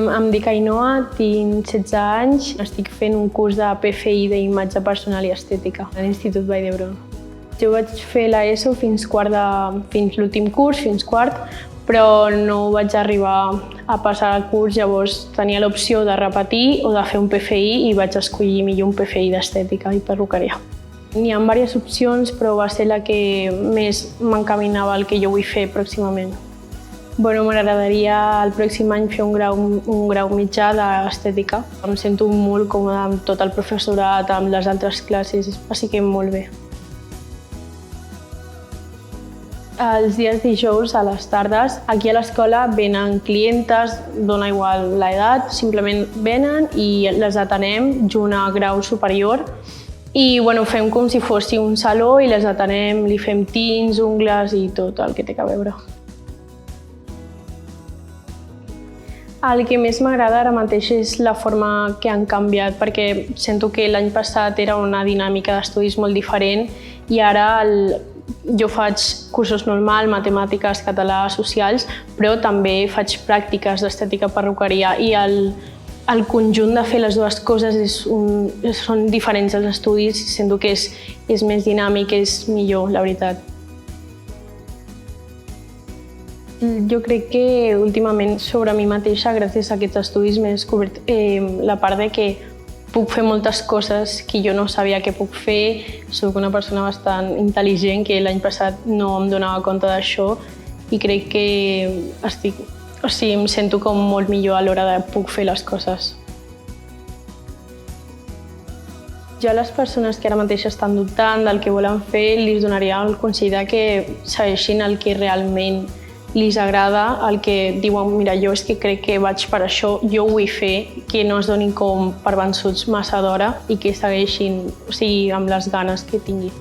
Em dic Ainhoa, tinc 16 anys, estic fent un curs de PFI d'imatge personal i estètica a l'Institut Vall d'Hebron. Jo vaig fer l'ESO fins l'últim curs, fins quart, però no vaig arribar a passar el curs, llavors tenia l'opció de repetir o de fer un PFI i vaig escollir millor un PFI d'estètica i perruqueria. N'hi ha diverses opcions, però va ser la que més m'encaminava al que jo vull fer pròximament. M'agradaria el pròxim any fer un grau mitjà d'estètica. Em sento molt còmoda amb tot el professorat, amb les altres classes, així que molt bé. Els dies dijous a les tardes, aquí a l'escola venen clientes, dona igual l'edat, simplement venen i les atenem junt a grau superior i fem com si fos un saló i les atenem, li fem tints, ungles i tot el que té a veure. El que més m'agrada ara mateix és la forma que han canviat, perquè sento que l'any passat era una dinàmica d'estudis molt diferent i ara jo faig cursos normals, matemàtiques, català, socials, però també faig pràctiques d'estètica perruqueria i el conjunt de fer les dues coses són diferents als estudis i sento que és més dinàmic, és millor, la veritat. Jo crec que últimament sobre mi mateixa, gràcies a aquests estudis, m'he descobert la part de que puc fer moltes coses que jo no sabia que puc fer. Soc una persona bastant intel·ligent que l'any passat no em donava compte d'això i crec que em sento com molt millor a l'hora de puc fer les coses. Jo a les persones que ara mateix estan dubtant del que volen fer, els donaria el consell que segueixin el que realment li agrada, el que diuen, mira, jo és que crec que vaig per això, jo ho vull fer, que no es donin com per vençuts massa d'hora i que segueixin amb les ganes que tinguin.